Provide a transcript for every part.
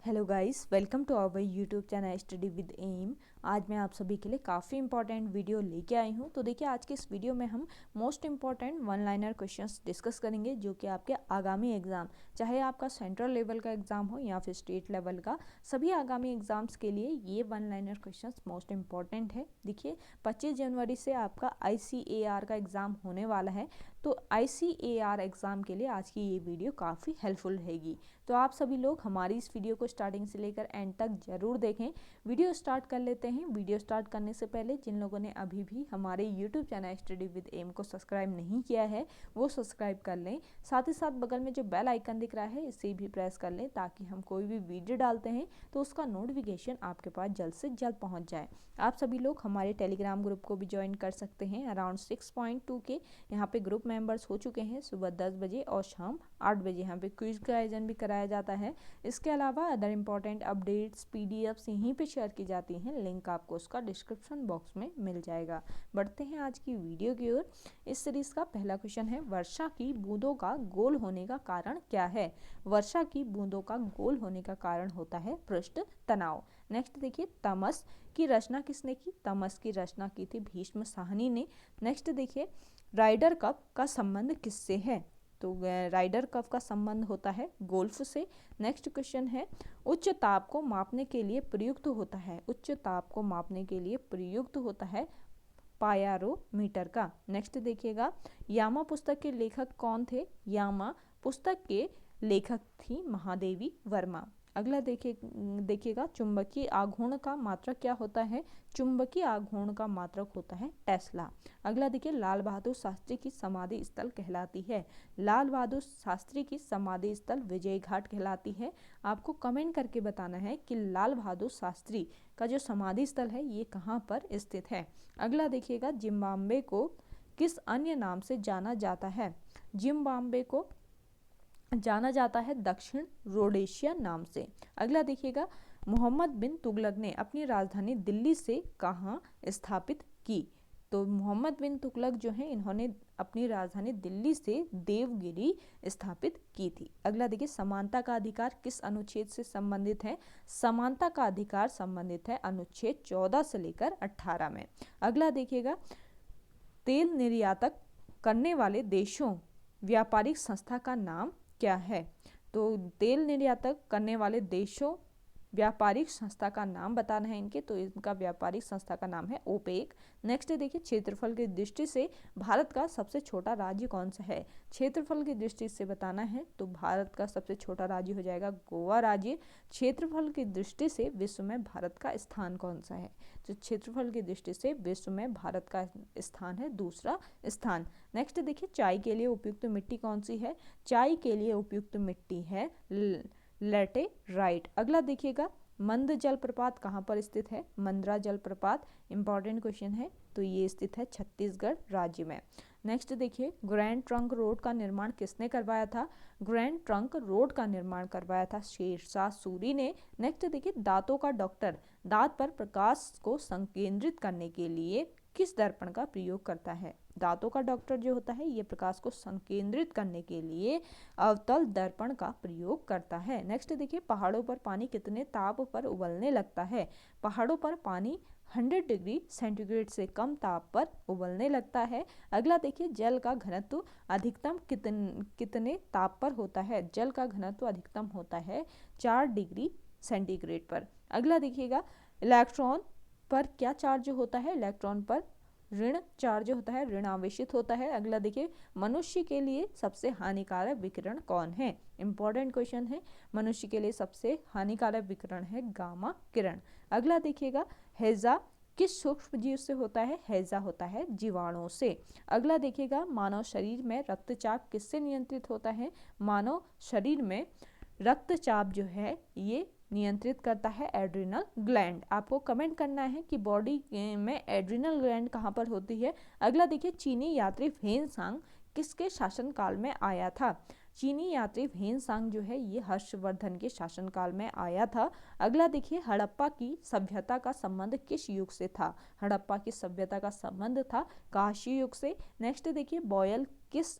Hello guys, welcome to our YouTube channel study with M. आज मैं आप सभी के लिए काफ़ी इंपॉर्टेंट वीडियो लेके आई हूँ। तो देखिए, आज के इस वीडियो में हम most important one liner questions discuss करेंगे, जो कि आपके आगामी एग्जाम, चाहे आपका सेंट्रल लेवल का एग्जाम हो या फिर स्टेट लेवल का, सभी आगामी एग्जाम्स के लिए ये one liner questions most important है। देखिए, 25 जनवरी से आपका ICAR का एग्ज़ाम होने वाला है, तो ICAR एग्ज़ाम के लिए आज की ये वीडियो काफ़ी हेल्पफुल रहेगी। तो आप सभी लोग हमारी इस वीडियो को स्टार्टिंग से लेकर एंड तक ज़रूर देखें। वीडियो स्टार्ट कर लेते हैं। वीडियो स्टार्ट करने से पहले जिन लोगों ने अभी भी हमारे YouTube channel study with M को सब्सक्राइब नहीं किया है, वो सब्सक्राइब कर लें। साथ ही साथ बगल में जो बेल आइकन दिख रहा है, इसे भी प्रेस कर लें, ताकि हम कोई भी वीडियो डालते हैं तो उसका नोटिफिकेशन आपके पास जल्द से जल्द पहुँच जाए। आप सभी लोग हमारे टेलीग्राम ग्रुप को भी ज्वाइन कर सकते हैं। अराउंड 6.2 के यहाँ पे ग्रुप मेंबर्स हो चुके हैं। सुबह 10 बजे और शाम 8 बजे यहाँ पे क्विज का आयोजन भी कराया जाता है। इसके अलावा अदर इंपॉर्टेंट अपडेट्स PDFs यहीं पे शेयर की जाती हैं। लिंक आपको उसका डिस्क्रिप्शन बॉक्स में मिल जाएगा। बढ़ते हैं आज की वीडियो की ओर। इस सीरीज का पहला क्वेश्चन है, वर्षा की बूंदों का गोल होने का कारण क्या है? वर्षा की बूंदों का गोल होने का कारण होता है पृष्ठ तनाव। नेक्स्ट देखिए, तमस की रचना किसने की? तमस की रचना की थी भीष्म साहनी ने। नेक्स्ट देखिए, राइडर कप का संबंध किससे है? तो राइडर कप का संबंध होता है गोल्फ से। नेक्स्ट क्वेश्चन है, उच्च ताप को मापने के लिए प्रयुक्त होता है, उच्च ताप को मापने के लिए प्रयुक्त होता है पायरोमीटर का। नेक्स्ट देखिएगा, यामा पुस्तक के लेखक कौन थे? यामा पुस्तक के लेखक थी महादेवी वर्मा। अगला देखिएगा, चुंबकीय आघूर्ण का मात्रक क्या होता है? चुंबकीय आघूर्ण का मात्रक होता है टेस्ला। अगला देखिए, लाल बहादुर शास्त्री की समाधि स्थल कहलाती है? लाल बहादुर शास्त्री की समाधि स्थल विजय घाट कहलाती है। आपको कमेंट करके बताना है कि लाल बहादुर शास्त्री का जो समाधि स्थल है ये कहाँ पर स्थित है। अगला देखिएगा, जिम्बाब्वे को किस अन्य नाम से जाना जाता है? जिम्बाब्वे को जाना जाता है दक्षिण रोडेशिया नाम से। अगला देखिएगा, मोहम्मद बिन तुगलक ने अपनी राजधानी दिल्ली से कहाँ स्थापित की? तो मोहम्मद बिन तुगलक जो है, इन्होंने अपनी राजधानी दिल्ली से देवगिरी स्थापित की थी। अगला देखिए, समानता का अधिकार किस अनुच्छेद से संबंधित है? समानता का अधिकार संबंधित है अनुच्छेद 14 से लेकर 18 में। अगला देखिएगा, तेल निर्यातक करने वाले देशों व्यापारिक संस्था का नाम क्या है? तो तेल निर्यातक करने वाले देशों व्यापारिक संस्था का नाम बताना है इनके, तो इनका व्यापारिक संस्था का नाम है ओपेक। नेक्स्ट देखिए, क्षेत्रफल की दृष्टि से भारत का सबसे छोटा राज्य कौन सा है? क्षेत्रफल की दृष्टि से बताना है तो भारत का सबसे छोटा राज्य हो जाएगा गोवा राज्य। क्षेत्रफल की दृष्टि से विश्व में भारत का स्थान कौन सा है? तो क्षेत्रफल की दृष्टि से विश्व में भारत का स्थान है दूसरा स्थान। नेक्स्ट देखिए, चाय के लिए उपयुक्त मिट्टी कौन सी है? चाय के लिए उपयुक्त मिट्टी है लैटेराइट। अगला देखिएगा, मंद जलप्रपात कहाँ पर स्थित है? मंद्रा जलप्रपात इंपॉर्टेंट क्वेश्चन है, तो ये स्थित है छत्तीसगढ़ राज्य में। नेक्स्ट देखिए, ग्रैंड ट्रंक रोड का निर्माण किसने करवाया था? ग्रैंड ट्रंक रोड का निर्माण करवाया था शेरशाह सूरी ने। नेक्स्ट देखिए, दांतों का डॉक्टर दांत पर प्रकाश को संकेंद्रित करने के लिए किस दर्पण का प्रयोग करता है? दांतों का डॉक्टर जो होता है ये प्रकाश को संकेंद्रित करने के लिए अवतल दर्पण का प्रयोग करता है। नेक्स्ट देखिए, पहाड़ों पर पानी कितने ताप पर उबलने लगता है? पहाड़ों पर पानी 100 डिग्री सेंटीग्रेड से कम ताप पर उबलने लगता है। अगला देखिए, जल का घनत्व अधिकतम कितने ताप पर होता है? जल का घनत्व अधिकतम होता है 4 डिग्री सेंटीग्रेड पर। अगला देखिएगा, इलेक्ट्रॉन पर क्या चार्ज होता है? इलेक्ट्रॉन पर ऋण चार्ज होता है, ऋण आवेशित होता है। अगला देखिए, मनुष्य के लिए सबसे हानिकारक विकिरण कौन है? इंपॉर्टेंट क्वेश्चन है। मनुष्य के लिए सबसे हानिकारक विकिरण है गामा किरण। अगला देखिएगा, हैजा किस सूक्ष्म जीव से होता है? हैजा होता है जीवाणुओं से। अगला देखिएगा, मानव शरीर में रक्तचाप किससे नियंत्रित होता है? मानव शरीर में रक्तचाप जो है ये नियंत्रित करता है एड्रिनल ग्लैंड। आपको कमेंट करना है कि बॉडी में एड्रिनल ग्लैंड कहाँ पर होती है। अगला देखिए, चीनी यात्री वेन-सांग किसके शासनकाल में आया था? चीनी यात्री वेन-सांग जो है ये हर्षवर्धन के शासनकाल में आया था। अगला देखिए, हड़प्पा की सभ्यता का संबंध किस युग से था? हड़प्पा की सभ्यता का संबंध था कांस्य युग से। नेक्स्ट देखिए, बॉयल किस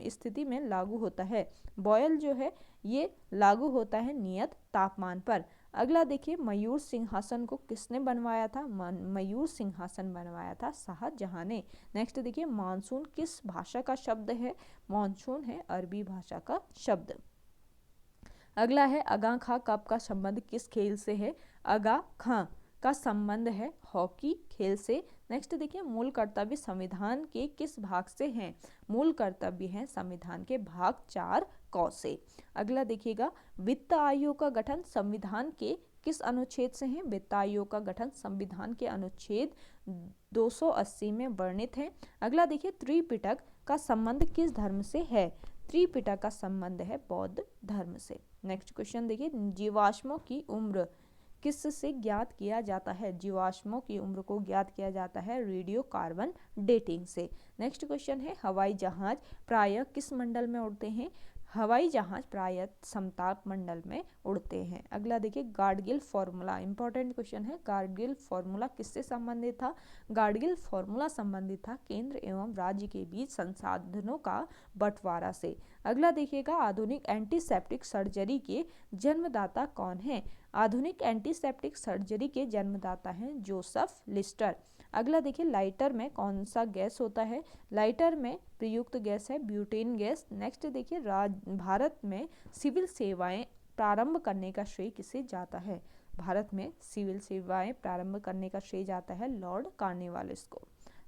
स्थिति में लागू होता है? बॉयल जो है ये लागू होता है नियत तापमान पर। अगला देखिए, मयूर सिंहासन को किसने बनवाया था? मयूर सिंहासन बनवाया था शाहजहां ने। नेक्स्ट देखिए, मानसून किस भाषा का शब्द है? मानसून है अरबी भाषा का शब्द। अगला है, अगा खां कप का संबंध किस खेल से है? अगा खां का संबंध है हॉकी खेल से। नेक्स्ट देखिए, मूल कर्तव्य संविधान के किस भाग से हैं? मूल कर्तव्य है संविधान के भाग 4 क से। अगला देखिएगा, वित्त आयोग का गठन संविधान के किस अनुच्छेद से है? वित्त आयोग का गठन संविधान के अनुच्छेद 280 में वर्णित है। अगला देखिए, त्रिपिटक का संबंध किस धर्म से है? त्रिपिटक का संबंध है बौद्ध धर्म से। नेक्स्ट क्वेश्चन देखिए, जीवाश्मों की उम्र किससे ज्ञात किया जाता है? जीवाश्मों की उम्र को ज्ञात किया जाता है रेडियो कार्बन डेटिंग से। नेक्स्ट क्वेश्चन है, हवाई जहाज प्रायः किस मंडल में उड़ते हैं? हवाई जहाज प्रायः समताप मंडल में उड़ते हैं। अगला देखिए, गाडगिल फॉर्मूला, इंपॉर्टेंट क्वेश्चन है। गाडगिल फॉर्मूला किससे संबंधित था? गाडगिल फॉर्मूला संबंधित था केंद्र एवं राज्य के बीच संसाधनों का बंटवारा से। अगला देखिएगा, आधुनिक एंटीसेप्टिक सर्जरी के जन्मदाता कौन है? आधुनिक एंटीसेप्टिक सर्जरी के जन्मदाता हैं जोसेफ लिस्टर। अगला देखिए, लाइटर में कौन सा गैस होता है? लाइटर में प्रयुक्त गैस है ब्यूटेन गैस। नेक्स्ट देखिए, भारत में सिविल सेवाएं प्रारंभ करने का श्रेय किसे जाता है? भारत में सिविल सेवाएं प्रारंभ करने का श्रेय जाता है लॉर्ड कॉर्नवालिस को।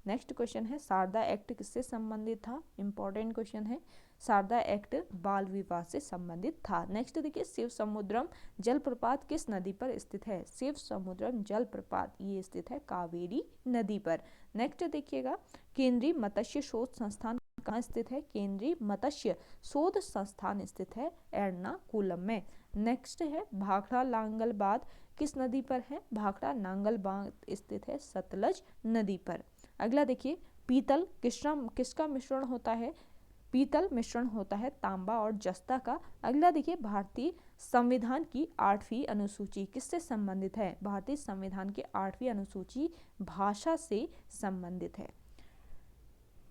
नेक्स्ट क्वेश्चन है, शारदा एक्ट किससे संबंधित था? इंपॉर्टेंट क्वेश्चन है। शारदा एक्ट बाल विवाह से संबंधित था। नेक्स्ट देखिए, शिव समुद्रम जलप्रपात किस नदी पर स्थित है? शिव समुद्रम जलप्रपात ये स्थित है कावेरी नदी पर। नेक्स्ट देखिएगा, केंद्रीय मत्स्य शोध संस्थान कहाँ स्थित है? केंद्रीय मत्स्य शोध संस्थान स्थित है एर्नाकुलम में। नेक्स्ट है, भाखड़ा नांगलबाद किस नदी पर है? भाखड़ा नांगलबाद स्थित है सतलज नदी पर। अगला देखिए, पीतल किसका मिश्रण होता है? पीतल मिश्रण होता है तांबा और जस्ता का। अगला देखिए, भारतीय संविधान की 8वीं अनुसूची किससे संबंधित है? भारतीय संविधान की 8वीं अनुसूची भाषा से संबंधित है।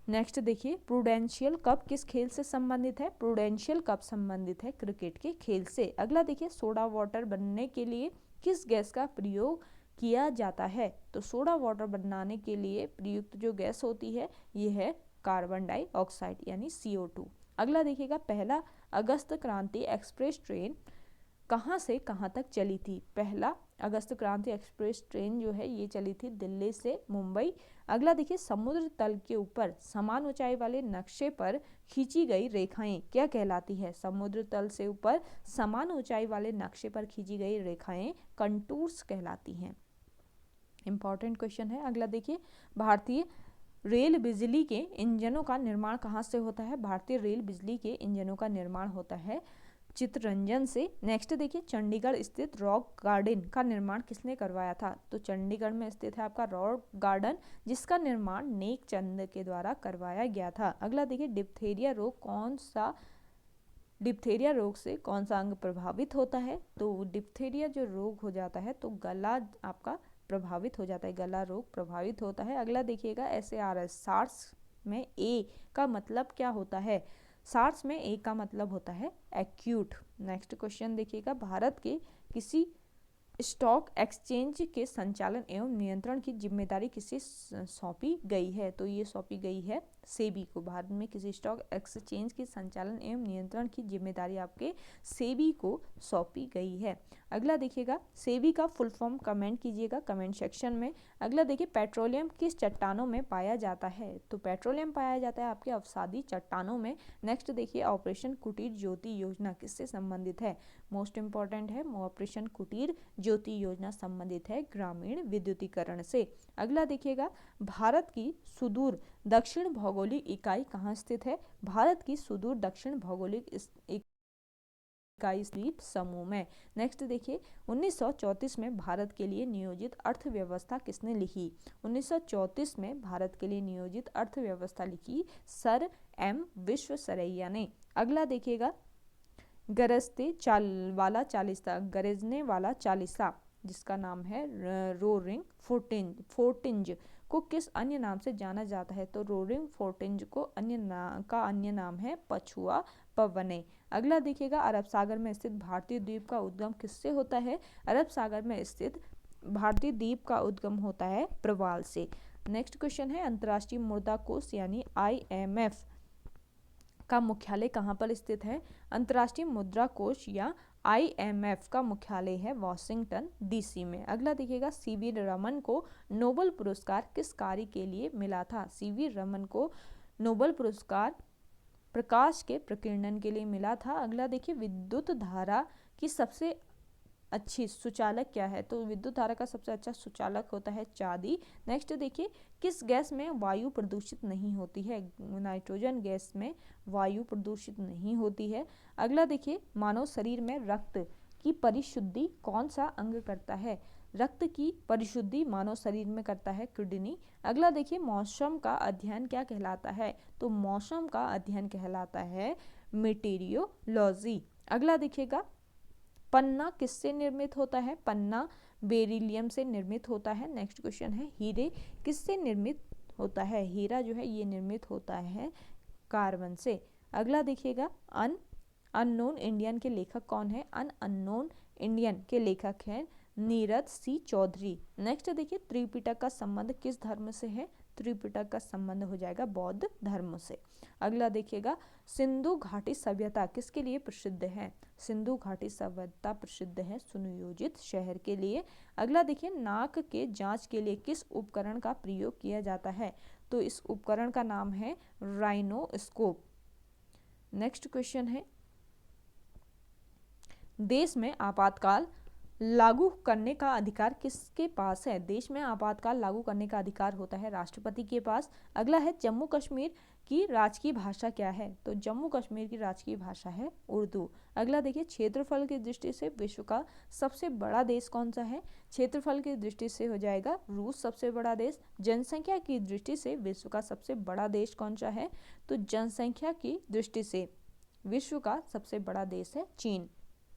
नेक्स्ट देखिए, प्रूडेंशियल कप किस खेल से संबंधित है? प्रूडेंशियल कप संबंधित है क्रिकेट के खेल से। अगला देखिए, सोडा वाटर बनने के लिए किस गैस का प्रयोग किया जाता है? तो सोडा वाटर बनाने के लिए प्रयुक्त जो गैस होती है ये है कार्बन डाइऑक्साइड यानी CO2। अगला देखिएगा, पहला अगस्त क्रांति एक्सप्रेस ट्रेन कहाँ से कहाँ तक चली थी? पहला अगस्त क्रांति एक्सप्रेस ट्रेन जो है ये चली थी दिल्ली से मुंबई। अगला देखिए, समुद्र तल के ऊपर समान ऊंचाई वाले नक्शे पर खींची गई रेखाएं क्या कहलाती है? समुद्र तल से ऊपर समान ऊंचाई वाले नक्शे पर खींची गई रेखाएं कंटूर्स कहलाती हैं। इंपॉर्टेंट क्वेश्चन है। अगला देखिए, भारतीय रेल बिजली के इंजनों का निर्माण कहाँ से होता है? भारतीय रेल बिजली के इंजनों का निर्माण होता है चित्तरंजन से। नेक्स्ट देखिए, चंडीगढ़ स्थित रॉक गार्डन का निर्माण किसने करवाया था? तो चंडीगढ़ में स्थित है आपका रॉक गार्डन जिसका निर्माण नेक चंद के द्वारा करवाया गया था। अगला देखिए, डिप्थीरिया रोग से कौन सा अंग प्रभावित होता है? तो डिप्थीरिया जो रोग हो जाता है तो गला आपका प्रभावित हो जाता है, गला रोग प्रभावित होता है। अगला देखिएगा, SARS सार्स में A का मतलब क्या होता है? सार्स में A का मतलब होता है एक्यूट। नेक्स्ट क्वेश्चन देखिएगा, भारत के किसी स्टॉक एक्सचेंज के संचालन एवं नियंत्रण की जिम्मेदारी किसे सौंपी गई है? तो ये सौंपी गई है सेबी को। भारत में किसी स्टॉक एक्सचेंज के संचालन एवं नियंत्रण की जिम्मेदारी आपके सेबी को सौंपी गई है। अगला देखिएगा, सेबी का फुल फॉर्म कमेंट कीजिएगा कमेंट सेक्शन में। अगला देखिए, पेट्रोलियम किस चट्टानों में पाया जाता है? तो पेट्रोलियम पाया जाता है आपके अवसादी चट्टानों में। नेक्स्ट देखिए, ऑपरेशन कुटीर ज्योति योजना किससे संबंधित है? मोस्ट इंपॉर्टेंट है, ऑपरेशन कुटीर ज्योति योजना संबंधित है ग्रामीण विद्युतीकरण से। अगला देखिएगा, भारत की सुदूर दक्षिण भौगोलिक इकाई कहाँ स्थित है? भारत की सुदूर दक्षिण भौगोलिक इकाई द्वीप समूह में। नेक्स्ट देखिए, 1934 में भारत के लिए नियोजित अर्थव्यवस्था किसने लिखी? 1934 में भारत के लिए नियोजित अर्थव्यवस्था लिखी सर M विश्वेश्वरैया ने। अगला देखिएगा, गरजने वाला चालीसा जिसका नाम है रोरिंग फोर्टिंज को किस अन्य नाम से जाना जाता है? तो रोरिंग फोर्टिंज को अन्य नाम है पछुआ पवने। अगला देखिएगा, अरब सागर में स्थित भारतीय द्वीप का उद्गम किससे होता है? अरब सागर में स्थित भारतीय द्वीप का उद्गम होता है प्रवाल से। नेक्स्ट क्वेश्चन है, अंतर्राष्ट्रीय मुद्रा कोष यानी IMF का मुख्यालय कहाँ पर स्थित है? अंतर्राष्ट्रीय मुद्रा कोष या IMF का मुख्यालय है वॉशिंगटन DC में। अगला देखिएगा, CV रमन को नोबेल पुरस्कार किस कार्य के लिए मिला था? CV रमन को नोबेल पुरस्कार प्रकाश के प्रकीर्णन के लिए मिला था। अगला देखिए, विद्युत धारा की सबसे अच्छी सुचालक क्या है? तो विद्युत धारा का सबसे अच्छा सुचालक होता है चांदी। नेक्स्ट देखिए, किस गैस में वायु प्रदूषित नहीं होती है? नाइट्रोजन गैस में वायु प्रदूषित नहीं होती है। अगला देखिए, मानव शरीर में रक्त की परिशुद्धि कौन सा अंग करता है? रक्त की परिशुद्धि मानव शरीर में करता है किडनी। अगला देखिए, मौसम का अध्ययन क्या कहलाता है? तो मौसम का अध्ययन कहलाता है मेटीरियोलॉजी। अगला देखिएगा, पन्ना किससे निर्मित होता है? पन्ना बेरिलियम से निर्मित होता है। नेक्स्ट क्वेश्चन है, हीरे किससे निर्मित होता है? हीरा जो है ये निर्मित होता है कार्बन से। अगला देखिएगा, अननोन इंडियन के लेखक कौन है? अननोन इंडियन के लेखक हैं नीरज सी चौधरी। नेक्स्ट देखिए, त्रिपिटक का संबंध किस धर्म से है? त्रिपिटक का संबंध हो जाएगा बौद्ध धर्म से। अगला देखिएगा, सिंधु घाटी सभ्यता किसके लिए प्रसिद्ध है? सिंधु घाटी सभ्यता प्रसिद्ध है सुनियोजित शहर के लिए। अगला देखिए, नाक के जांच के लिए किस उपकरण का प्रयोग किया जाता है? तो इस उपकरण का नाम है राइनोस्कोप। नेक्स्ट क्वेश्चन है, देश में आपातकाल लागू करने का अधिकार किसके पास है? देश में आपातकाल लागू करने का अधिकार होता है राष्ट्रपति के पास। अगला है, जम्मू कश्मीर की राजकीय भाषा क्या है? तो जम्मू कश्मीर की राजकीय भाषा है उर्दू। अगला देखिए, क्षेत्रफल की दृष्टि से विश्व का सबसे बड़ा देश कौन सा है? क्षेत्रफल की दृष्टि से हो जाएगा रूस सबसे बड़ा देश। जनसंख्या की दृष्टि से विश्व का सबसे बड़ा देश कौन सा है? तो जनसंख्या की दृष्टि से विश्व का सबसे बड़ा देश है चीन।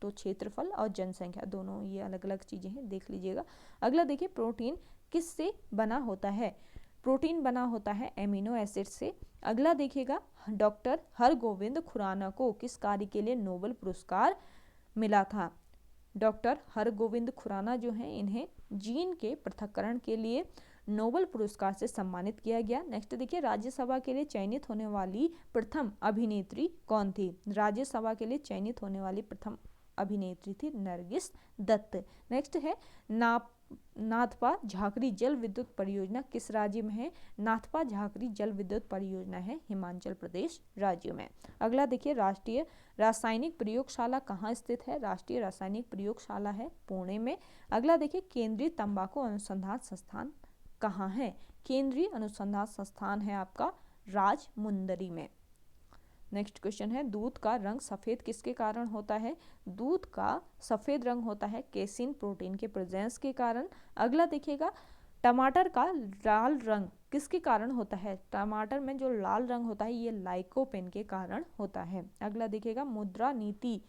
तो क्षेत्रफल और जनसंख्या दोनों ये अलग अलग चीजें हैं, देख लीजिएगा। अगला देखिए, प्रोटीन किससे बना होता है? प्रोटीन बना होता है एमिनो एसिड से। अगला देखिएगा, डॉक्टर हरगोविंद खुराना को किस कार्य के लिए नोबेल पुरस्कार मिला था? डॉक्टर हरगोविंद खुराना जो हैं इन्हें जीन के पृथक्करण के लिए नोबेल पुरस्कार से सम्मानित किया गया। नेक्स्ट देखिए, राज्यसभा के लिए चयनित होने वाली प्रथम अभिनेत्री कौन थी? राज्यसभा के लिए चयनित होने वाली प्रथम अभिनेत्री थी नरगिस दत्त। नेक्स्ट है, नाथपा झाकरी जल विद्युत परियोजना किस राज्य में है? नाथपा झाकरी जल विद्युत परियोजना है हिमाचल प्रदेश राज्य में। अगला देखिए, राष्ट्रीय रासायनिक प्रयोगशाला कहाँ स्थित है? राष्ट्रीय रासायनिक प्रयोगशाला है पुणे में। अगला देखिए, केंद्रीय तंबाकू अनुसंधान संस्थान कहाँ है? केंद्रीय अनुसंधान संस्थान है आपका राजमुंदरी में। नेक्स्ट क्वेश्चन है, दूध का रंग सफेद किसके कारण होता है? दूध का सफेद रंग होता है केसिन प्रोटीन के प्रेजेंस के कारण। अगला देखिएगा, टमाटर का लाल रंग किसके कारण होता है? टमाटर में जो लाल रंग होता है ये लाइकोपेन के कारण होता है। अगला देखिएगा, मुद्रा नीति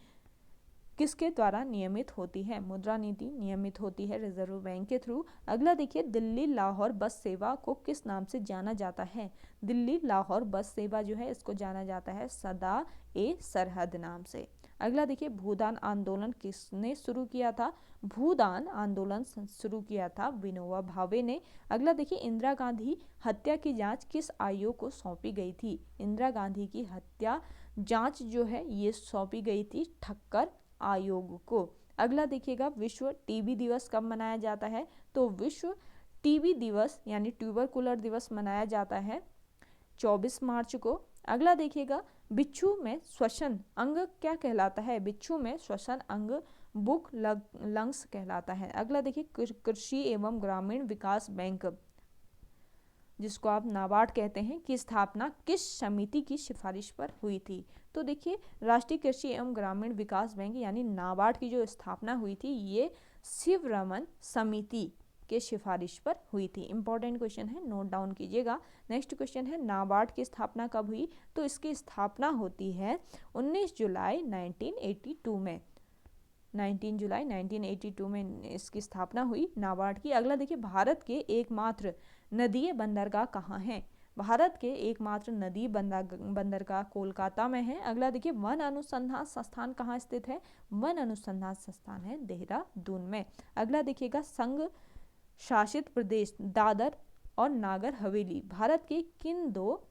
किसके द्वारा नियमित होती है? मुद्रा नीति नियमित होती है रिजर्व बैंक के थ्रू। अगला देखिए, दिल्ली लाहौर बस सेवा को किस नाम से जाना जाता है? दिल्ली लाहौर बस सेवा जो है इसको जाना जाता है सदा ए सरहद नाम से। अगला देखिए, भूदान आंदोलन किसने शुरू किया था? भूदान आंदोलन शुरू किया था विनोबा भावे ने। अगला देखिए, इंदिरा गांधी हत्या की जांच किस आयोग को सौंपी गई थी? इंदिरा गांधी की हत्या जांच जो है ये सौंपी गई थी ठक्कर आयोग को। अगला देखिएगा, विश्व टीबी दिवस कब मनाया जाता है? तो विश्व टीबी दिवस यानी ट्यूबरकुलर दिवस मनाया जाता है 24 मार्च को। अगला देखिएगा, बिच्छू में श्वसन अंग क्या कहलाता है? बिच्छू में श्वसन अंग बुक लंग्स कहलाता है। अगला देखिए, कृषि एवं ग्रामीण विकास बैंक जिसको आप नाबार्ड कहते हैं की स्थापना किस समिति की सिफारिश पर हुई थी? तो देखिए, राष्ट्रीय कृषि एवं ग्रामीण विकास बैंक यानी नाबार्ड की जो स्थापना हुई थी ये शिवरमन समिति के सिफारिश पर हुई थी। इंपॉर्टेंट क्वेश्चन है, नोट डाउन कीजिएगा। नेक्स्ट क्वेश्चन है, नाबार्ड की स्थापना कब हुई? तो इसकी स्थापना होती है 19 जुलाई 1982 में। 19 जुलाई 1982 में इसकी स्थापना हुई नाबार्ड की। अगला देखिए, भारत के एकमात्र नदीय बंदरगाह कहाँ हैं? भारत के एकमात्र नदी बंदरगाह कोलकाता में है। अगला देखिए, वन अनुसंधान संस्थान कहाँ स्थित है? वन अनुसंधान संस्थान है देहरादून में। अगला देखिएगा, संघ शासित प्रदेश दादर और नागर हवेली भारत के किन दो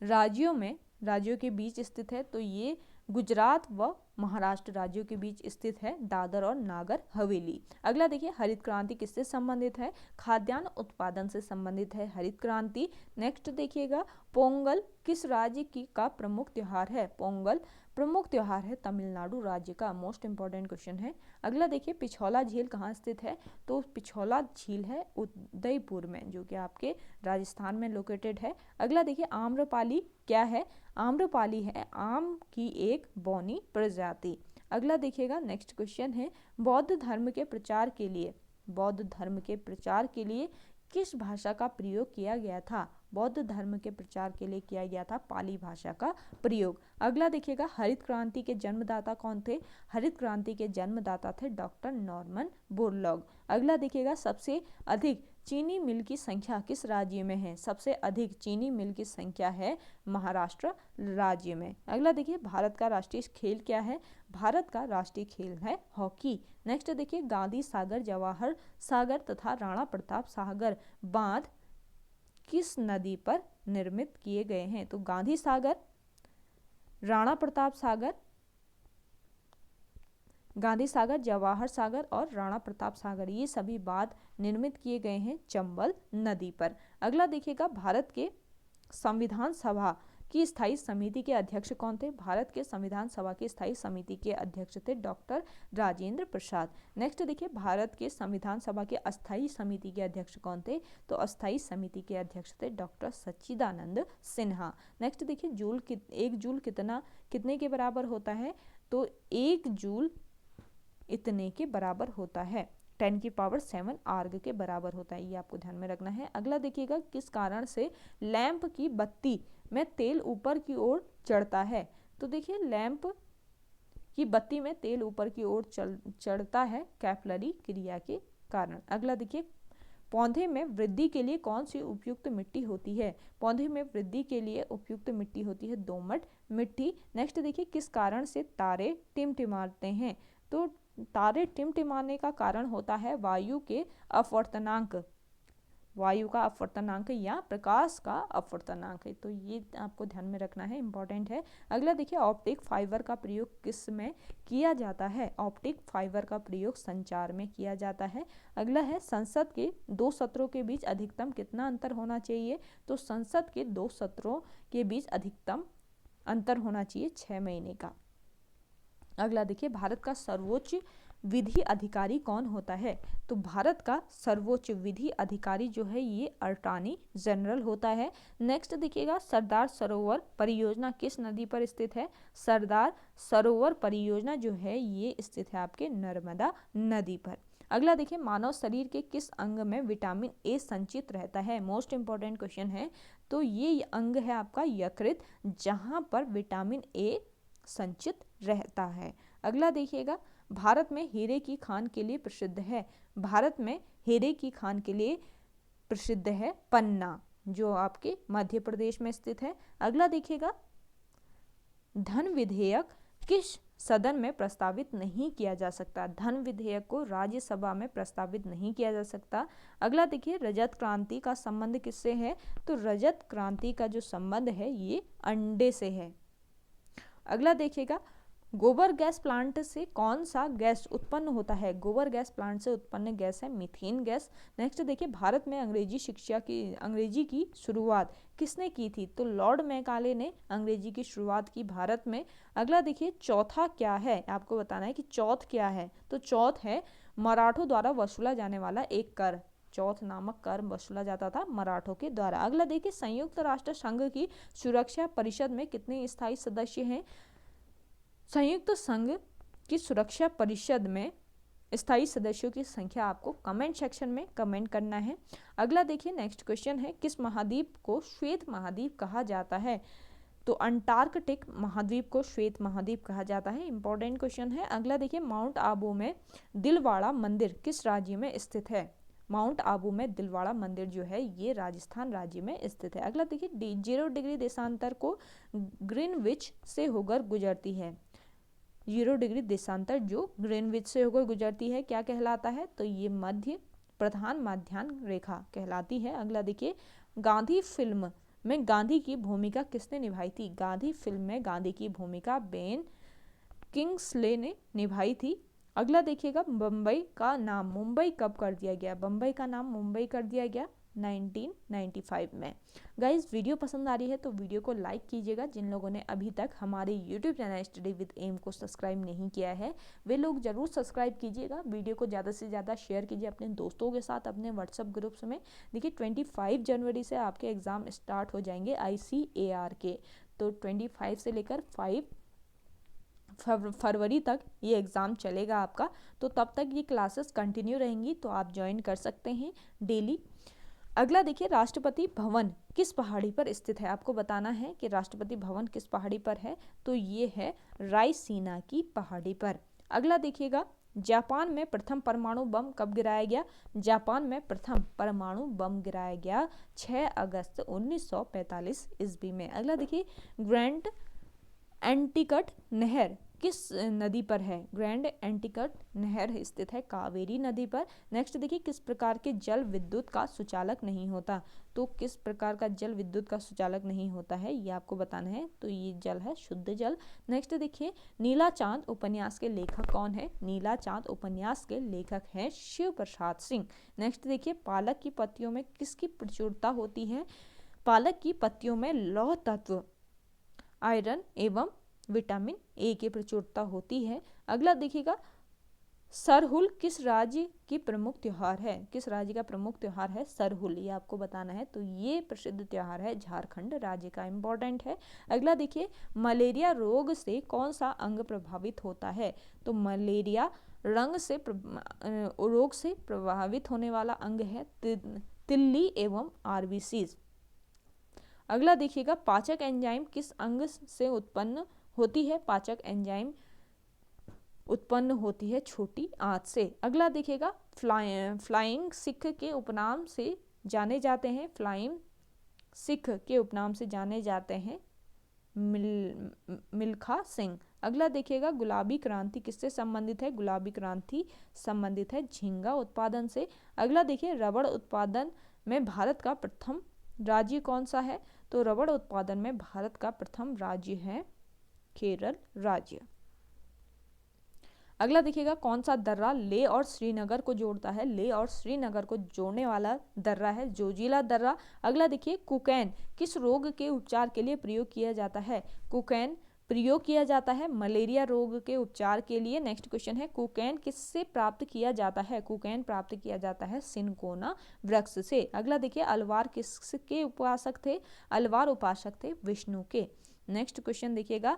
राज्यों के बीच स्थित है? तो ये गुजरात व महाराष्ट्र राज्यों के बीच स्थित है दादर और नागर हवेली। अगला देखिए, हरित क्रांति किससे संबंधित है? खाद्यान्न उत्पादन से संबंधित है हरित क्रांति। नेक्स्ट देखिएगा, पोंगल किस राज्य का प्रमुख त्योहार है? पोंगल प्रमुख त्योहार है तमिलनाडु राज्य का। मोस्ट इंपॉर्टेंट क्वेश्चन है। अगला देखिए, पिछौला झील कहाँ स्थित है? तो पिछौला झील है उदयपुर में, जो कि आपके राजस्थान में लोकेटेड है। अगला देखिए, आम्रपाली क्या है? आम्रपाली है आम की एक बौनी प्रजाति। अगला देखिएगा, नेक्स्ट क्वेश्चन है, बौद्ध धर्म के प्रचार के लिए किस भाषा का प्रयोग किया गया था? बौद्ध धर्म के प्रचार के लिए किया गया था पाली भाषा का प्रयोग। अगला देखिएगा, हरित क्रांति के जन्मदाता कौन थे? हरित क्रांति के जन्मदाता थे डॉक्टर नॉर्मन बोरलॉग। अगला देखिएगा, सबसे अधिक चीनी मिल की संख्या किस राज्य में है? सबसे अधिक चीनी मिल की संख्या है महाराष्ट्र राज्य में। अगला देखिए, भारत का राष्ट्रीय खेल क्या है? भारत का राष्ट्रीय खेल है हॉकी। नेक्स्ट देखिए, गांधी सागर, जवाहर सागर तथा राणा प्रताप सागर बांध किस नदी पर निर्मित किए गए हैं? तो गांधी सागर, राणा प्रताप सागर, जवाहर सागर और राणा प्रताप सागर, ये सभी बांध निर्मित किए गए हैं चंबल नदी पर। अगला देखिएगा, भारत के संविधान सभा की स्थायी समिति के अध्यक्ष कौन थे? भारत के संविधान सभा की स्थायी समिति के अध्यक्ष थे डॉक्टर राजेंद्र प्रसाद। नेक्स्ट देखिए, भारत के संविधान सभा के अस्थायी समिति के अध्यक्ष कौन थे? तो अस्थायी समिति के अध्यक्ष थे डॉक्टर सच्चिदानंद सिन्हा। नेक्स्ट देखिए, एक जूल कितने के बराबर होता है? तो 1 जूल इतने के बराबर होता है, 10⁻⁷ आर्ग के बराबर होता है। ये आपको ध्यान में रखना है। अगला देखिएगा, किस कारण से लैंप की बत्ती में तेल ऊपर की ओर चढ़ता है? तो देखिए, लैंप की बत्ती में तेल ऊपर की ओर चढ़ता है कैपिलरी क्रिया के कारण। अगला देखिए, पौधे में वृद्धि के लिए कौन सी उपयुक्त मिट्टी होती है? पौधे में वृद्धि के लिए उपयुक्त मिट्टी होती है दोमट मिट्टी। नेक्स्ट देखिए, किस कारण से तारे टिमटिमाते हैं? तो तारे टिमटिमाने का कारण होता है वायु का अपवर्तनांक या प्रकाश का अपवर्तनांक है। तो ये आपको ध्यान में रखना है, इंपॉर्टेंट है। अगला देखिए, ऑप्टिक फाइबर का प्रयोग किस में किया जाता है? ऑप्टिक फाइबर का प्रयोग संचार में किया जाता है। अगला है, संसद के 2 सत्रों के बीच अधिकतम कितना अंतर होना चाहिए? तो संसद के 2 सत्रों के बीच अधिकतम अंतर होना चाहिए 6 महीने का। अगला देखिए, भारत का सर्वोच्च विधि अधिकारी कौन होता है? तो भारत का सर्वोच्च विधि अधिकारी जो है ये अटॉर्नी जनरल होता है। नेक्स्ट देखिएगा, सरदार सरोवर परियोजना किस नदी पर स्थित है? सरदार सरोवर परियोजना जो है ये स्थित है आपके नर्मदा नदी पर। अगला देखिए, मानव शरीर के किस अंग में विटामिन ए संचित रहता है? मोस्ट इंपॉर्टेंट क्वेश्चन है। तो ये अंग है आपका यकृत, जहां पर विटामिन ए संचित रहता है। अगला देखिएगा, भारत में हीरे की खान के लिए प्रसिद्ध है? भारत में हीरे की खान के लिए प्रसिद्ध है पन्ना, जो आपके मध्य प्रदेश में स्थित है। अगला देखिएगा, धन विधेयक किस सदन में प्रस्तावित नहीं किया जा सकता? धन विधेयक को राज्यसभा में प्रस्तावित नहीं किया जा सकता। अगला देखिए, रजत क्रांति का संबंध किससे है? तो रजत क्रांति का जो संबंध है ये अंडे से है। अगला देखिएगा, गोबर गैस प्लांट से कौन सा गैस उत्पन्न होता है? गोबर गैस प्लांट से उत्पन्न गैस है मीथेन गैस। नेक्स्ट देखिए, भारत में अंग्रेजी की शुरुआत किसने की थी? तो लॉर्ड मैकाले ने अंग्रेजी की शुरुआत की भारत में। अगला देखिए, चौथा क्या है? आपको बताना है कि चौथ क्या है। तो चौथ है मराठों द्वारा वसूला जाने वाला एक कर। चौथ नामक कर वसूला जाता था मराठों के द्वारा। अगला देखिए, संयुक्त राष्ट्र संघ की सुरक्षा परिषद में कितने स्थायी सदस्य हैं? संयुक्त संघ की सुरक्षा परिषद में स्थायी सदस्यों की संख्या आपको कमेंट सेक्शन में कमेंट करना है। अगला देखिए, नेक्स्ट क्वेश्चन है, किस महाद्वीप को श्वेत महाद्वीप कहा जाता है? तो अंटार्कटिक महाद्वीप को श्वेत महाद्वीप कहा जाता है। इंपॉर्टेंट क्वेश्चन है। अगला देखिए, माउंट आबू में दिलवाड़ा मंदिर किस राज्य में स्थित है? माउंट आबू में दिलवाड़ा मंदिर जो है ये राजस्थान राज्य में स्थित है। अगला देखिए, 0 डिग्री देशांतर को ग्रीनविच से होकर गुजरती है। 0 डिग्री देशांतर जो ग्रीनविच से होकर गुजरती है क्या कहलाता है? तो ये मध्य प्रधान माध्यान्ह रेखा कहलाती है। अगला देखिए, गांधी फिल्म में गांधी की भूमिका किसने निभाई थी? गांधी फिल्म में गांधी की भूमिका बेन किंग्सले ने निभाई थी। अगला देखिएगा, बम्बई का नाम मुंबई कब कर दिया गया? बम्बई का नाम मुंबई कर दिया गया 1995 में। गाइज, वीडियो पसंद आ रही है तो वीडियो को लाइक कीजिएगा। जिन लोगों ने अभी तक हमारे YouTube channel study with M को सब्सक्राइब नहीं किया है वे लोग जरूर सब्सक्राइब कीजिएगा। वीडियो को ज़्यादा से ज़्यादा शेयर कीजिए अपने दोस्तों के साथ, अपने व्हाट्सएप ग्रुप्स में। देखिए 25 जनवरी से आपके एग्ज़ाम स्टार्ट हो जाएंगे ICAR के। तो 25 से लेकर 5 फरवरी तक ये एग्ज़ाम चलेगा आपका। तो तब तक ये क्लासेस कंटिन्यू रहेंगी, तो आप ज्वाइन कर सकते हैं डेली। अगला देखिए, राष्ट्रपति भवन किस पहाड़ी पर स्थित है? आपको बताना है कि राष्ट्रपति भवन किस पहाड़ी पर है। तो ये है रायसीना की पहाड़ी पर। अगला देखिएगा, जापान में प्रथम परमाणु बम कब गिराया गया? जापान में प्रथम परमाणु बम गिराया गया 6 अगस्त 1945 ईस्वी में। अगला देखिए, ग्रैंड एंटिकट नहर किस नदी पर है? ग्रैंड एंटिकट नहर स्थित है कावेरी नदी पर। नेक्स्ट देखिए, किस प्रकार के जल विद्युत का सुचालक नहीं होता? तो किस प्रकार का जल विद्युत का सुचालक नहीं होता है ये आपको बताना है। तो ये जल है शुद्ध जल। नेक्स्ट देखिए, नीला चांद उपन्यास के लेखक कौन है? नीला चांद उपन्यास के लेखक हैं शिव प्रसाद सिंह। नेक्स्ट देखिए, पालक की पत्तियों में किसकी प्रचुरता होती है? पालक की पत्तियों में लौह तत्व आयरन एवं विटामिन ए की प्रचुरता होती है। अगला देखिएगा, सरहुल किस राज्य की प्रमुख त्योहार है? किस राज्य का प्रमुख त्योहार है सरहुल? ये आपको बताना है। तो ये प्रसिद्ध त्योहार है झारखंड राज्य का, इंपॉर्टेंट है। अगला देखिए, मलेरिया रोग से कौन सा अंग प्रभावित होता है? तो मलेरिया रोग से प्रभावित होने वाला अंग है तिल्ली एवं आरबीसीज। अगला देखिएगा, पाचक एंजाइम किस अंग से उत्पन्न होती है? पाचक एंजाइम उत्पन्न होती है छोटी आंत से। अगला देखिएगा, फ्लाइंग सिख के उपनाम से जाने जाते हैं। फ्लाइंग सिख के उपनाम से जाने जाते हैं मिल्खा सिंह। अगला देखिएगा, गुलाबी क्रांति किससे संबंधित है? गुलाबी क्रांति संबंधित है झींगा उत्पादन से। अगला देखिए, रबड़ उत्पादन में भारत का प्रथम राज्य कौन सा है? तो रबड़ उत्पादन में भारत का प्रथम राज्य है केरल राज्य। अगला देखिएगा, कौन सा दर्रा लेह और श्रीनगर को जोड़ता है? लेह और श्रीनगर को जोड़ने वाला दर्रा है जोजिला दर्रा। अगला देखिए, कोकेन किस रोग के उपचार के लिए प्रयोग किया जाता है? कोकेन प्रयोग किया जाता है मलेरिया रोग के उपचार के लिए। नेक्स्ट क्वेश्चन है, कोकेन किससे प्राप्त किया जाता है? कोकेन प्राप्त किया जाता है सिनकोना वृक्ष से। अगला देखिए, अलवार किसके उपासक थे? अलवार उपासक थे विष्णु के। नेक्स्ट क्वेश्चन देखिएगा,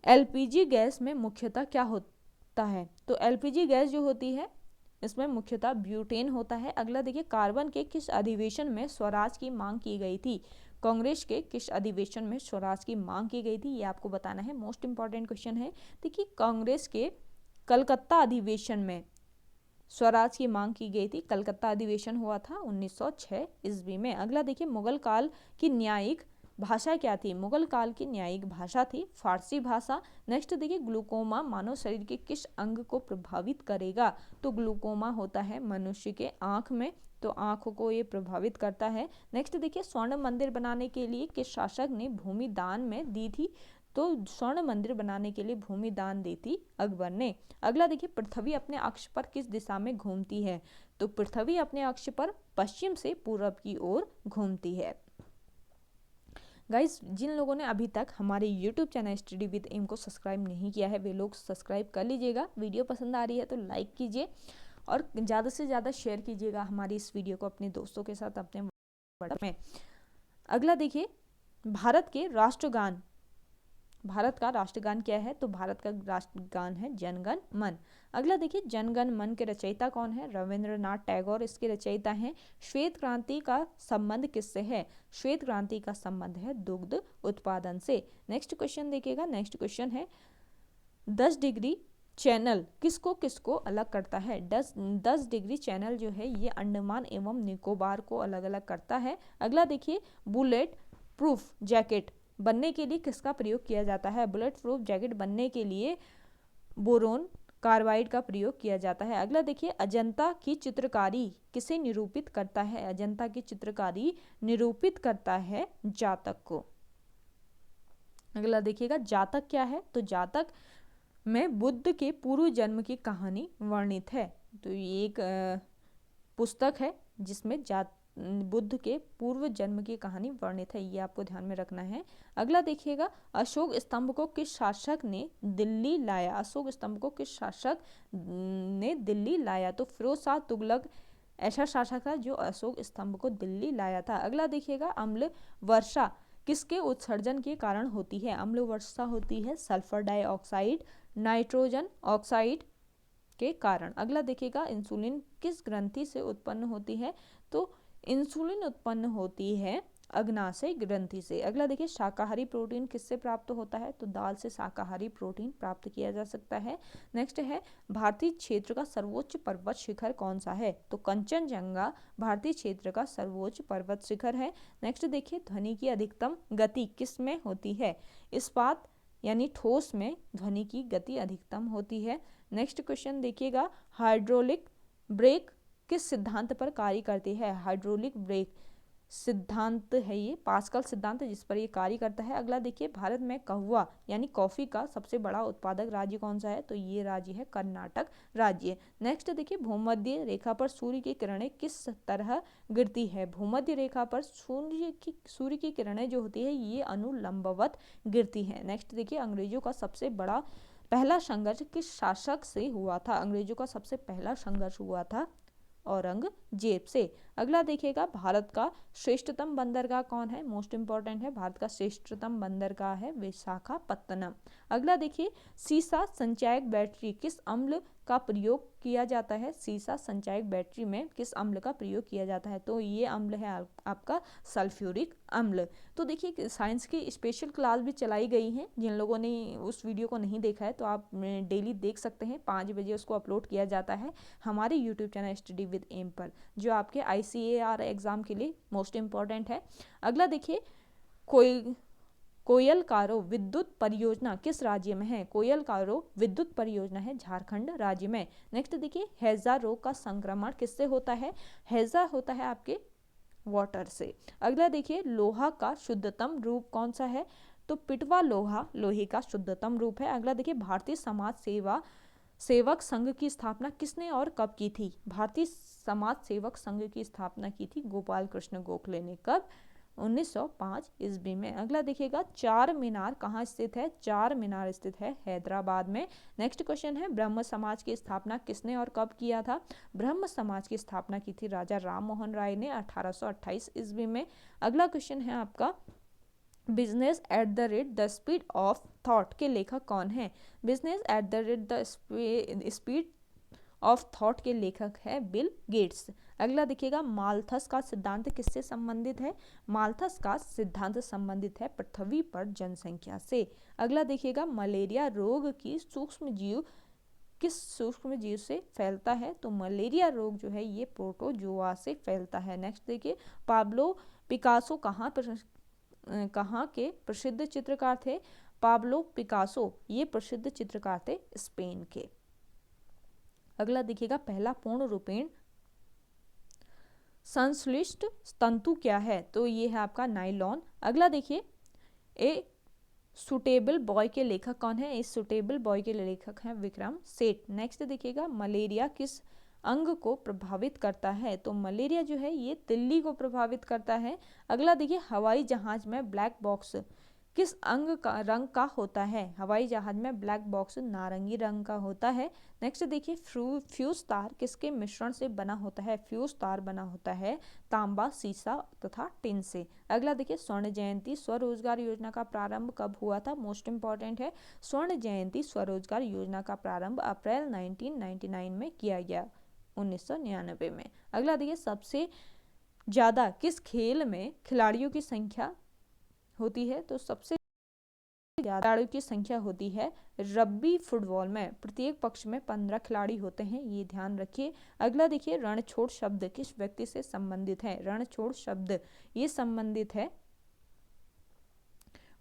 LPG गैस में मुख्यतः क्या होता है? तो LPG गैस जो होती है इसमें मुख्यतः ब्यूटेन होता है। अगला देखिए, कार्बन के किस अधिवेशन में स्वराज की मांग की गई थी? कांग्रेस के किस अधिवेशन में स्वराज की मांग की गई थी? ये आपको बताना है, मोस्ट इंपॉर्टेंट क्वेश्चन है। देखिए, कांग्रेस के कलकत्ता अधिवेशन में स्वराज की मांग की गई थी। कलकत्ता अधिवेशन हुआ था 1906 ईस्वी में। अगला देखिए, मुगल काल की न्यायिक भाषा क्या थी? मुगल काल की न्यायिक भाषा थी फारसी भाषा। नेक्स्ट देखिए, ग्लूकोमा मानव शरीर के किस अंग को प्रभावित करेगा? तो ग्लूकोमा होता है मनुष्य के आंख में, तो आंखों को ये प्रभावित करता है। नेक्स्ट देखिए, स्वर्ण मंदिर बनाने के लिए किस शासक ने भूमि दान में दी थी? तो स्वर्ण मंदिर बनाने के लिए भूमि दान दी थी अकबर ने। अगला देखिए, पृथ्वी अपने अक्ष पर किस दिशा में घूमती है? तो पृथ्वी अपने अक्ष पर पश्चिम से पूर्व की ओर घूमती है। गाइस, जिन लोगों ने अभी तक हमारे YouTube channel study with M को सब्सक्राइब नहीं किया है वे लोग सब्सक्राइब कर लीजिएगा। वीडियो पसंद आ रही है तो लाइक कीजिए और ज़्यादा से ज़्यादा शेयर कीजिएगा हमारी इस वीडियो को अपने दोस्तों के साथ, अपने व्हाट्सएप में। अगला देखिए, भारत के राष्ट्रगान भारत का राष्ट्रगान क्या है? तो भारत का राष्ट्रगान है जनगण मन। अगला देखिए, जनगण मन के रचयिता कौन है? रविंद्रनाथ टैगोर इसके रचयिता हैं। श्वेत क्रांति का संबंध किससे है? श्वेत क्रांति का संबंध है दुग्ध उत्पादन से। नेक्स्ट क्वेश्चन देखिएगा, नेक्स्ट क्वेश्चन है 10 डिग्री चैनल किसको किसको अलग करता है? 10 डिग्री चैनल जो है ये अंडमान एवं निकोबार को अलग अलग करता है। अगला देखिए, बुलेट प्रूफ जैकेट बनने के लिए किसका प्रयोग किया जाता है? बुलेट प्रूफ जैकेट बनने के लिए बोरोन कार्बाइड का प्रयोग किया जाता है। अगला देखिए, अजंता की चित्रकारी किसे निरूपित करता है? अजंता की चित्रकारी निरूपित करता है जातक को। अगला देखिएगा, जातक क्या है? तो जातक में बुद्ध के पूर्व जन्म की कहानी वर्णित है। तो ये एक पुस्तक है जिसमें बुद्ध के पूर्व जन्म की कहानी वर्णित है, ये आपको ध्यान में रखना है। अगला देखिएगा, अशोक स्तंभ को किस शासक ने दिल्ली लाया? अशोक स्तंभ को किस शासक ने दिल्ली लाया? तो फिरोज शाह तुगलक ऐसा शासक था जो अशोक स्तंभ को दिल्ली लाया था। अगला देखिएगा, अम्ल वर्षा किसके उत्सर्जन के कारण होती है? अम्ल वर्षा होती है सल्फर डाइऑक्साइड, नाइट्रोजन ऑक्साइड के कारण। अगला देखिएगा, इंसुलिन किस ग्रंथि से उत्पन्न होती है? तो इंसुलिन उत्पन्न होती है अग्नाशय ग्रंथि से। अगला देखिए, शाकाहारी प्रोटीन किससे प्राप्त होता है? तो दाल से शाकाहारी प्रोटीन प्राप्त किया जा सकता है। नेक्स्ट है, भारतीय क्षेत्र का सर्वोच्च पर्वत शिखर कौन सा है? तो कंचनजंगा भारतीय क्षेत्र का सर्वोच्च पर्वत शिखर है। नेक्स्ट देखिए, ध्वनि की अधिकतम गति किस में होती है? इस्पात यानी ठोस में ध्वनि की गति अधिकतम होती है। नेक्स्ट क्वेश्चन देखिएगा, हाइड्रोलिक ब्रेक किस सिद्धांत पर कार्य करती है? हाइड्रोलिक ब्रेक सिद्धांत है ये, पास्कल सिद्धांत जिस पर ये कार्य करता है। अगला देखिए, भारत में कहवा यानी कॉफी का सबसे बड़ा उत्पादक राज्य कौन सा है? तो ये राज्य है कर्नाटक राज्य। नेक्स्ट देखिए, भूमध्य रेखा पर सूर्य की किरणें किस तरह गिरती है? भूमध्य रेखा पर सूर्य की किरणें जो होती है ये अनुलंबवत गिरती है। नेक्स्ट देखिए, अंग्रेजों का सबसे बड़ा पहला संघर्ष किस शासक से हुआ था? अंग्रेजों का सबसे पहला संघर्ष हुआ था औरंगजेब से। अगला देखिएगा, भारत का श्रेष्ठतम बंदरगाह कौन है? मोस्ट इंपॉर्टेंट है, भारत का श्रेष्ठतम बंदरगाह है विशाखापत्तनम। अगला देखिए, सीसा संचायक बैटरी किस अम्ल का प्रयोग किया जाता है? सीसा संचायक बैटरी में किस अम्ल का प्रयोग किया जाता है? तो ये अम्ल है आपका सल्फ्यूरिक अम्ल। तो देखिए, साइंस की स्पेशल क्लास भी चलाई गई है, जिन लोगों ने उस वीडियो को नहीं देखा है तो आप डेली देख सकते हैं। 5 बजे उसको अपलोड किया जाता है हमारे YouTube channel study with M पर, जो आपके ICAR एग्जाम के लिए मोस्ट इंपॉर्टेंट है। अगला देखिए, कोयलकारो विद्युत परियोजना किस राज्य में है? कोयलकारो विद्युत परियोजना है झारखंड राज्य में। नेक्स्ट देखिए, हैजा रोग का संक्रमण किससे होता है? हैजा होता है आपके वाटर से। अगला देखिए, लोहा का शुद्धतम रूप कौन सा है? तो पिटवा लोहा लोहे का शुद्धतम रूप है। अगला देखिए, भारतीय समाज सेवक संघ की स्थापना किसने और कब की थी? भारतीय समाज सेवक संघ की स्थापना की थी गोपाल कृष्ण गोखले ने। कब? 1905 ईस्वी में। अगला देखिएगा, चार मीनार कहाँ स्थित है? चार मीनार स्थित है हैदराबाद में। नेक्स्ट क्वेश्चन है, ब्रह्म समाज की स्थापना किसने और कब किया था? ब्रह्म समाज की स्थापना की थी राजा राम मोहन राय ने 1828 ईस्वी में। अगला क्वेश्चन है आपका, business at the rate the speed of thought के लेखक कौन है? Business at the rate the speed of thought के लेखक है बिल गेट्स। अगला देखिएगा, माल्थस का सिद्धांत किससे संबंधित है? माल्थस का सिद्धांत संबंधित है पृथ्वी पर जनसंख्या से। अगला देखिएगा, मलेरिया रोग की सूक्ष्म जीव किस सूक्ष्म जीव से फैलता है? तो मलेरिया रोग जो है ये प्रोटोजोआ से फैलता है। नेक्स्ट देखिए, पाब्लो पिकासो कहाँ के प्रसिद्ध चित्रकार थे? पाब्लो पिकासो ये प्रसिद्ध चित्रकार थे स्पेन के। अगला देखिएगा, पहला पूर्ण रूपेण संश्लिष्ट तंतु क्या है? तो ये है आपका नाइलॉन। अगला देखिए, ए सुटेबल बॉय के लेखक कौन है? इस सुटेबल बॉय के लेखक हैं विक्रम सेठ। नेक्स्ट देखिएगा, मलेरिया किस अंग को प्रभावित करता है? तो मलेरिया जो है ये तिल्ली को प्रभावित करता है। अगला देखिए, हवाई जहाज में ब्लैक बॉक्स किस रंग का होता है? हवाई जहाज में ब्लैक बॉक्स नारंगी रंग का होता है। नेक्स्ट देखिए, फ्यूज तार किसके मिश्रण से बना होता है? फ्यूज तार बना होता है तांबा, सीसा तथा टिन से। अगला देखिए, स्वर्ण जयंती स्वरोजगार योजना का प्रारंभ कब हुआ था? मोस्ट इंपॉर्टेंट है, स्वर्ण जयंती स्वरोजगार योजना का प्रारंभ अप्रैल 1999 में किया गया, 1999 में। अगला देखिए, सबसे ज्यादा किस खेल में खिलाड़ियों की संख्या होती है? तो सबसे ज्यादा खिलाड़ियों की संख्या होती है रग्बी फुटबॉल में। प्रत्येक पक्ष में 15 खिलाड़ी होते हैं, ये ध्यान रखिए। अगला देखिए, रणछोड़ शब्द किस व्यक्ति से संबंधित है? रणछोड़ शब्द ये संबंधित है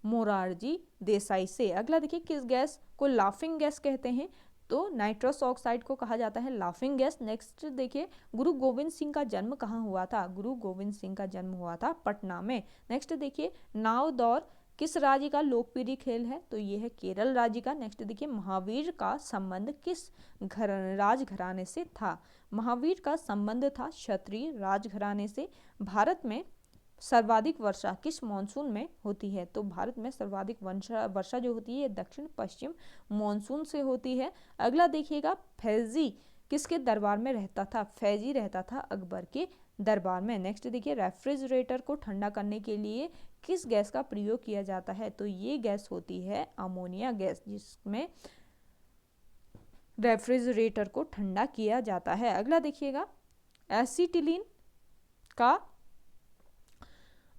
मोरारजी देसाई से। अगला देखिए, किस गैस को लाफिंग गैस कहते हैं? तो नाइट्रस ऑक्साइड को कहा जाता है लाफिंग गैस। नेक्स्ट देखिए, गुरु गोविंद सिंह का जन्म कहाँ हुआ था? गुरु गोविंद सिंह का जन्म हुआ था पटना में। नेक्स्ट देखिए, नाव दौड़ किस राज्य का लोकप्रिय खेल है? तो ये है केरल राज्य का। नेक्स्ट देखिए, महावीर का संबंध किस राजघराने से था? महावीर का संबंध था क्षत्रिय राजघराने से। भारत में सर्वाधिक वर्षा किस मॉनसून में होती है? तो भारत में सर्वाधिक वर्षा जो होती है दक्षिण पश्चिम मॉनसून से होती है। अगला देखिएगा, फैजी किसके दरबार में रहता था? फैजी रहता था अकबर के दरबार में। नेक्स्ट देखिए, रेफ्रिजरेटर को ठंडा करने के लिए किस गैस का प्रयोग किया जाता है? तो ये गैस होती है अमोनिया गैस, जिसमें रेफ्रिजरेटर को ठंडा किया जाता है। अगला देखिएगा, एसिटिलीन का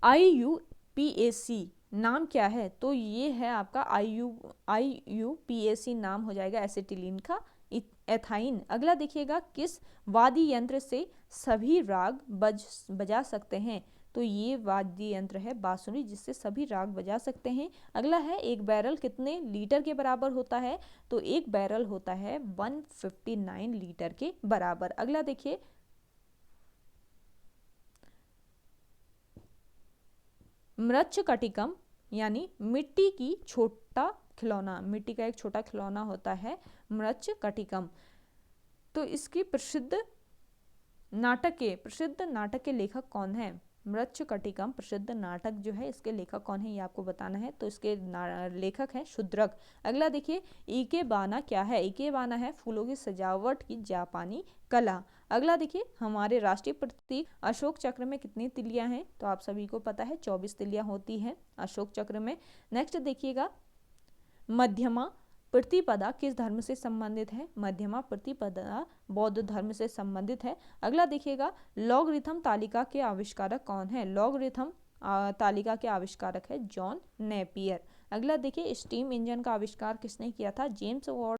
IUPAC नाम क्या है? तो ये है आपका IUPAC नाम हो जाएगा एसिटिलीन का एथाइन। अगला देखिएगा, किस वाद्य यंत्र से सभी राग बजा सकते हैं? तो ये वाद्य यंत्र है बांसुरी, जिससे सभी राग बजा सकते हैं। अगला है, एक बैरल कितने लीटर के बराबर होता है? तो एक बैरल होता है 159 लीटर के बराबर। अगला देखिए, मृच्छकटिकम यानी मिट्टी की छोटा खिलौना, मिट्टी का एक छोटा खिलौना होता है मृच्छकटिकम। तो इसकी प्रसिद्ध नाटक के लेखक कौन है? मृच्छकटिकम प्रसिद्ध नाटक जो है इसके लेखक कौन है, ये आपको बताना है। तो इसके लेखक हैं शूद्रक। अगला देखिए, इकेबाना क्या है? इकेबाना है फूलों की सजावट की जापानी कला। अगला देखिए, हमारे राष्ट्रीय प्रतीक अशोक चक्र में कितनी तिलियां हैं? तो आप सभी को पता है 24 तिलियां होती हैं अशोक चक्र में। नेक्स्ट देखिएगा, मध्यमा प्रतिपदा किस धर्म से संबंधित है? मध्यमा प्रतिपदा बौद्ध धर्म से संबंधित है। अगला देखिएगा, लॉगरिथम तालिका के आविष्कारक कौन है? लॉगरिथम तालिका के आविष्कारक है जॉन नेपियर। अगला देखिए, स्टीम इंजन का आविष्कार किसने किया था? जेम्स वाट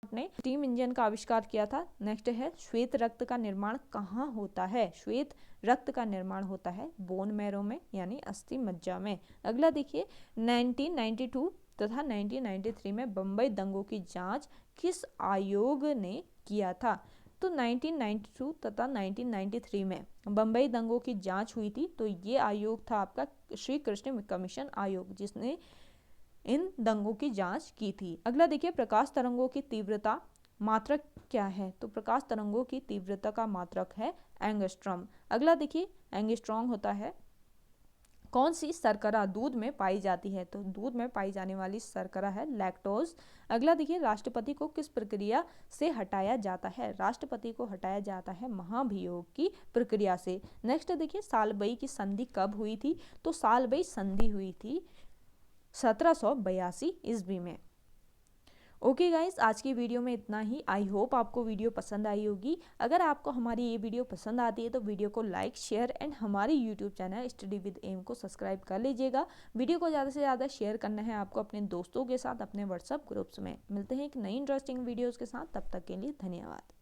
ने स्टीम इंजन का आविष्कार किया था। नेक्स्ट है, श्वेत रक्त का निर्माण कहाँ होता है? श्वेत रक्त का निर्माण होता है बोन मैरो में, यानी अस्थि मज्जा में। अगला देखिए, 1992 तथा 1993 में बम्बई दंगों की जांच किस आयोग ने किया था? तो 1992 तथा 1993 में बम्बई दंगों की जांच हुई थी। तो ये आयोग था आपका श्री कृष्ण कमीशन आयोग, जिसने इन दंगों की जांच की थी। अगला देखिए, प्रकाश तरंगों की तीव्रता मात्रक क्या है? तो प्रकाश तरंगों की तीव्रता का मात्रक है एंगस्ट्रॉम। अगला देखिए, एंगस्ट्रॉम होता है कौन सी शर्करा दूध में पाई जाती है? तो दूध में पाई जाने वाली शर्करा है लैक्टोज। अगला देखिए, राष्ट्रपति को किस प्रक्रिया से हटाया जाता है? राष्ट्रपति को हटाया जाता है महाभियोग की प्रक्रिया से। नेक्स्ट देखिए, सालबई की संधि कब हुई थी? तो सालबई संधि हुई थी 1782 ईस्वी में। ओके गाइस, आज की वीडियो में इतना ही। आई होप आपको वीडियो पसंद आई होगी। अगर आपको हमारी ये वीडियो पसंद आती है तो वीडियो को लाइक, शेयर एंड हमारे YouTube channel study with M को सब्सक्राइब कर लीजिएगा। वीडियो को ज़्यादा से ज़्यादा शेयर करना है आपको अपने दोस्तों के साथ, अपने व्हाट्सएप ग्रुप्स में। मिलते हैं एक नई इंटरेस्टिंग वीडियोज़ के साथ, तब तक के लिए धन्यवाद।